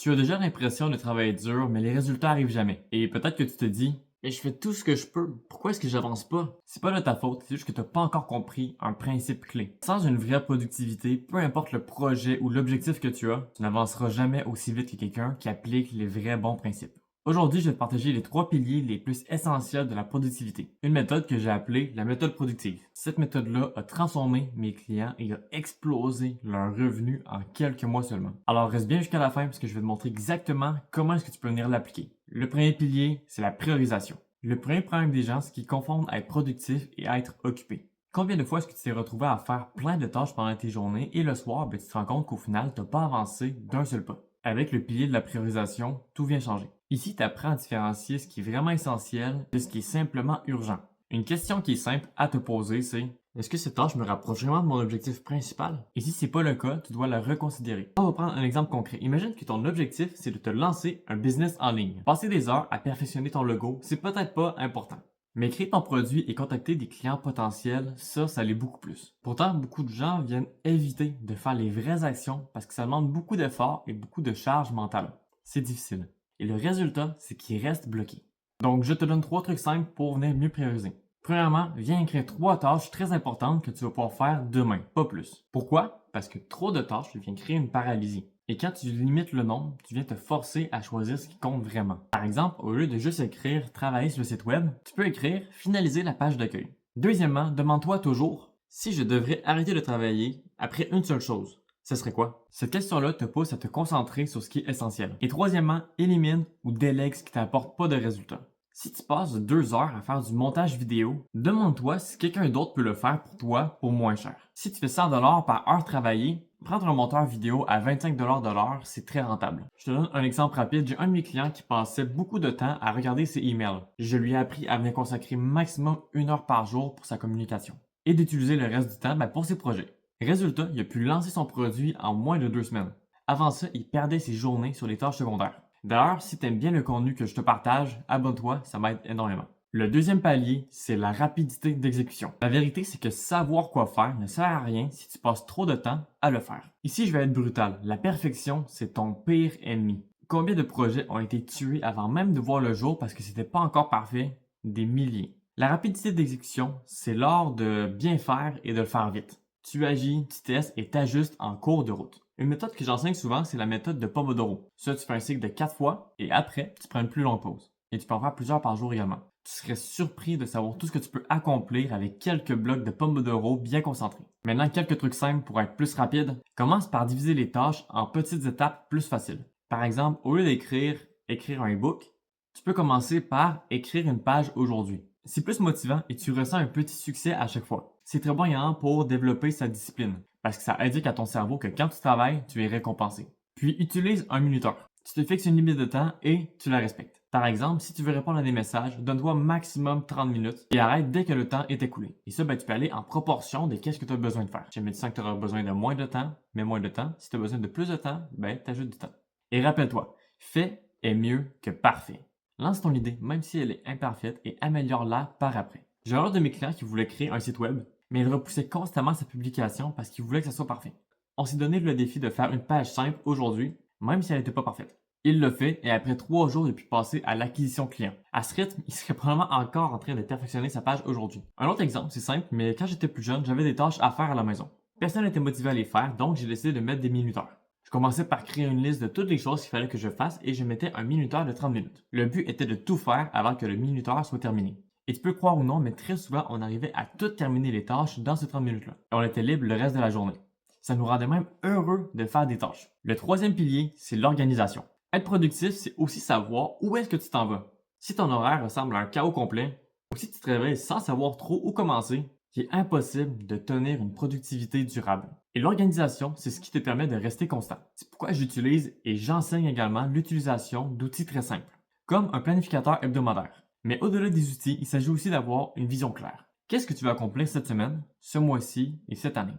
Tu as déjà l'impression de travailler dur, mais les résultats arrivent jamais. Et peut-être que tu te dis, mais je fais tout ce que je peux. Pourquoi est-ce que j'avance pas? C'est pas de ta faute, c'est juste que tu n'as pas encore compris un principe clé. Sans une vraie productivité, peu importe le projet ou l'objectif que tu as, tu n'avanceras jamais aussi vite que quelqu'un qui applique les vrais bons principes. Aujourd'hui, je vais te partager les 3 piliers les plus essentiels de la productivité. Une méthode que j'ai appelée la méthode productive. Cette méthode-là a transformé mes clients et a explosé leurs revenus en quelques mois seulement. Alors reste bien jusqu'à la fin parce que je vais te montrer exactement comment est-ce que tu peux venir l'appliquer. Le premier pilier, c'est la priorisation. Le premier problème des gens, c'est qu'ils confondent être productif et être occupé. Combien de fois est-ce que tu t'es retrouvé à faire plein de tâches pendant tes journées et le soir, tu te rends compte qu'au final, tu n'as pas avancé d'un seul pas? Avec le pilier de la priorisation, tout vient changer. Ici, tu apprends à différencier ce qui est vraiment essentiel de ce qui est simplement urgent. Une question qui est simple à te poser, c'est est-ce que cette tâche me rapproche vraiment de mon objectif principal? Et si c'est pas le cas, tu dois la reconsidérer. On va prendre un exemple concret. Imagine que ton objectif, c'est de te lancer un business en ligne. Passer des heures à perfectionner ton logo, c'est peut-être pas important. Mais créer ton produit et contacter des clients potentiels, ça l'est beaucoup plus. Pourtant, beaucoup de gens viennent éviter de faire les vraies actions parce que ça demande beaucoup d'efforts et beaucoup de charge mentale. C'est difficile. Et le résultat, c'est qu'ils restent bloqués. Donc, je te donne 3 trucs simples pour venir mieux prioriser. Premièrement, viens écrire 3 tâches très importantes que tu vas pouvoir faire demain, pas plus. Pourquoi? Parce que trop de tâches vient créer une paralysie. Et quand tu limites le nombre, tu viens te forcer à choisir ce qui compte vraiment. Par exemple, au lieu de juste écrire travailler sur le site web, tu peux écrire finaliser la page d'accueil. Deuxièmement, demande-toi toujours si je devrais arrêter de travailler après une seule chose. Ce serait quoi? Cette question-là te pousse à te concentrer sur ce qui est essentiel. Et troisièmement, élimine ou délègue ce qui t'apporte pas de résultats. Si tu passes 2 heures à faire du montage vidéo, demande-toi si quelqu'un d'autre peut le faire pour toi pour moins cher. Si tu fais 100 par heure travaillée, prendre un monteur vidéo à 25 de l'heure, c'est très rentable. Je te donne un exemple rapide. J'ai un de mes clients qui passait beaucoup de temps à regarder ses emails. Je lui ai appris à venir consacrer maximum 1 heure par jour pour sa communication et d'utiliser le reste du temps pour ses projets. Résultat, il a pu lancer son produit en moins de 2 semaines. Avant ça, il perdait ses journées sur les tâches secondaires. D'ailleurs, si tu aimes bien le contenu que je te partage, abonne-toi, ça m'aide énormément. Le deuxième palier, c'est la rapidité d'exécution. La vérité, c'est que savoir quoi faire ne sert à rien si tu passes trop de temps à le faire. Ici, je vais être brutal. La perfection, c'est ton pire ennemi. Combien de projets ont été tués avant même de voir le jour parce que c'était pas encore parfait? Des milliers. La rapidité d'exécution, c'est l'art de bien faire et de le faire vite. Tu agis, tu testes et t'ajustes en cours de route. Une méthode que j'enseigne souvent, c'est la méthode de Pomodoro. Ça, tu fais un cycle de 4 fois et après, tu prends une plus longue pause. Et tu peux en faire plusieurs par jour également. Tu serais surpris de savoir tout ce que tu peux accomplir avec quelques blocs de Pomodoro bien concentrés. Maintenant, quelques trucs simples pour être plus rapide. Commence par diviser les tâches en petites étapes plus faciles. Par exemple, au lieu écrire un e-book, tu peux commencer par écrire une page aujourd'hui. C'est plus motivant et tu ressens un petit succès à chaque fois. C'est très bon également pour développer sa discipline parce que ça indique à ton cerveau que quand tu travailles, tu es récompensé. Puis utilise un minuteur. Tu te fixes une limite de temps et tu la respectes. Par exemple, si tu veux répondre à des messages, donne-toi maximum 30 minutes et arrête dès que le temps est écoulé. Et ça, tu peux aller en proportion de qu'est-ce que tu as besoin de faire. Chez le médecin que tu auras besoin de moins de temps, mais moins de temps. Si tu as besoin de plus de temps, tu ajoutes du temps. Et rappelle-toi, fait est mieux que parfait. Lance ton idée, même si elle est imparfaite, et améliore-la par après. J'ai un de mes clients qui voulait créer un site web, mais il repoussait constamment sa publication parce qu'il voulait que ça soit parfait. On s'est donné le défi de faire une page simple aujourd'hui, même si elle n'était pas parfaite. Il l'a fait et après 3 jours, il a pu passer à l'acquisition client. À ce rythme, il serait probablement encore en train de perfectionner sa page aujourd'hui. Un autre exemple, c'est simple, mais quand j'étais plus jeune, j'avais des tâches à faire à la maison. Personne n'était motivé à les faire, donc j'ai décidé de mettre des minuteurs. Je commençais par créer une liste de toutes les choses qu'il fallait que je fasse et je mettais un minuteur de 30 minutes. Le but était de tout faire avant que le minuteur soit terminé. Et tu peux croire ou non, mais très souvent, on arrivait à tout terminer les tâches dans ces 30 minutes-là. Et on était libre le reste de la journée. Ça nous rendait même heureux de faire des tâches. Le troisième pilier, c'est l'organisation. Être productif, c'est aussi savoir où est-ce que tu t'en vas. Si ton horaire ressemble à un chaos complet, ou si tu te réveilles sans savoir trop où commencer, il est impossible de tenir une productivité durable. Et l'organisation, c'est ce qui te permet de rester constant. C'est pourquoi j'utilise et j'enseigne également l'utilisation d'outils très simples, comme un planificateur hebdomadaire. Mais au-delà des outils, il s'agit aussi d'avoir une vision claire. Qu'est-ce que tu vas accomplir cette semaine, ce mois-ci et cette année?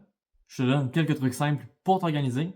Je te donne quelques trucs simples pour t'organiser.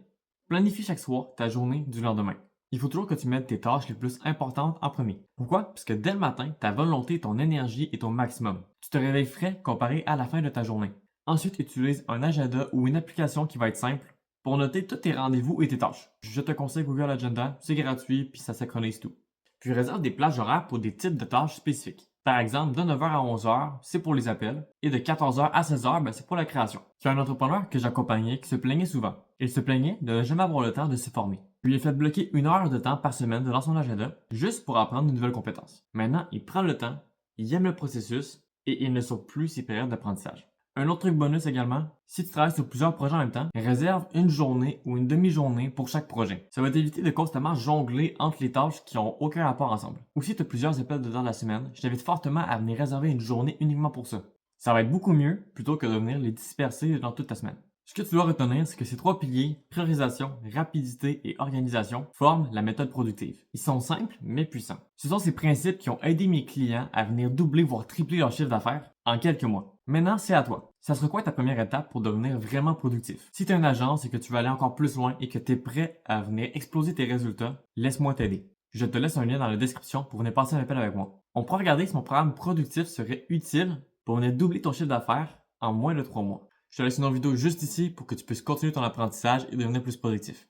Planifie chaque soir ta journée du lendemain. Il faut toujours que tu mettes tes tâches les plus importantes en premier. Pourquoi? Parce que dès le matin, ta volonté, ton énergie est au maximum. Tu te réveilles frais comparé à la fin de ta journée. Ensuite, utilise un agenda ou une application qui va être simple pour noter tous tes rendez-vous et tes tâches. Je te conseille Google Agenda, c'est gratuit puis ça synchronise tout. Puis réserve des plages horaires pour des types de tâches spécifiques. Par exemple, de 9h à 11h, c'est pour les appels, et de 14h à 16h, c'est pour la création. Il y a un entrepreneur que j'accompagnais qui se plaignait souvent. Il se plaignait de ne jamais avoir le temps de se former. Je lui ai fait bloquer 1 heure de temps par semaine dans son agenda, juste pour apprendre une nouvelle compétence. Maintenant, il prend le temps, il aime le processus, et il ne saute plus ses périodes d'apprentissage. Un autre truc bonus également, si tu travailles sur plusieurs projets en même temps, réserve une journée ou une demi-journée pour chaque projet. Ça va t'éviter de constamment jongler entre les tâches qui n'ont aucun rapport ensemble. Ou si tu as plusieurs appels dedans la semaine, je t'invite fortement à venir réserver une journée uniquement pour ça. Ça va être beaucoup mieux plutôt que de venir les disperser dans toute ta semaine. Ce que tu dois retenir, c'est que ces 3 piliers, priorisation, rapidité et organisation, forment la méthode productive. Ils sont simples, mais puissants. Ce sont ces principes qui ont aidé mes clients à venir doubler voire tripler leur chiffre d'affaires en quelques mois. Maintenant, c'est à toi. Ça sera quoi ta première étape pour devenir vraiment productif? Si tu es une agence et que tu veux aller encore plus loin et que tu es prêt à venir exploser tes résultats, laisse-moi t'aider. Je te laisse un lien dans la description pour venir passer un appel avec moi. On pourra regarder si mon programme productif serait utile pour venir doubler ton chiffre d'affaires en moins de 3 mois. Je te laisse une autre vidéo juste ici pour que tu puisses continuer ton apprentissage et devenir plus productif.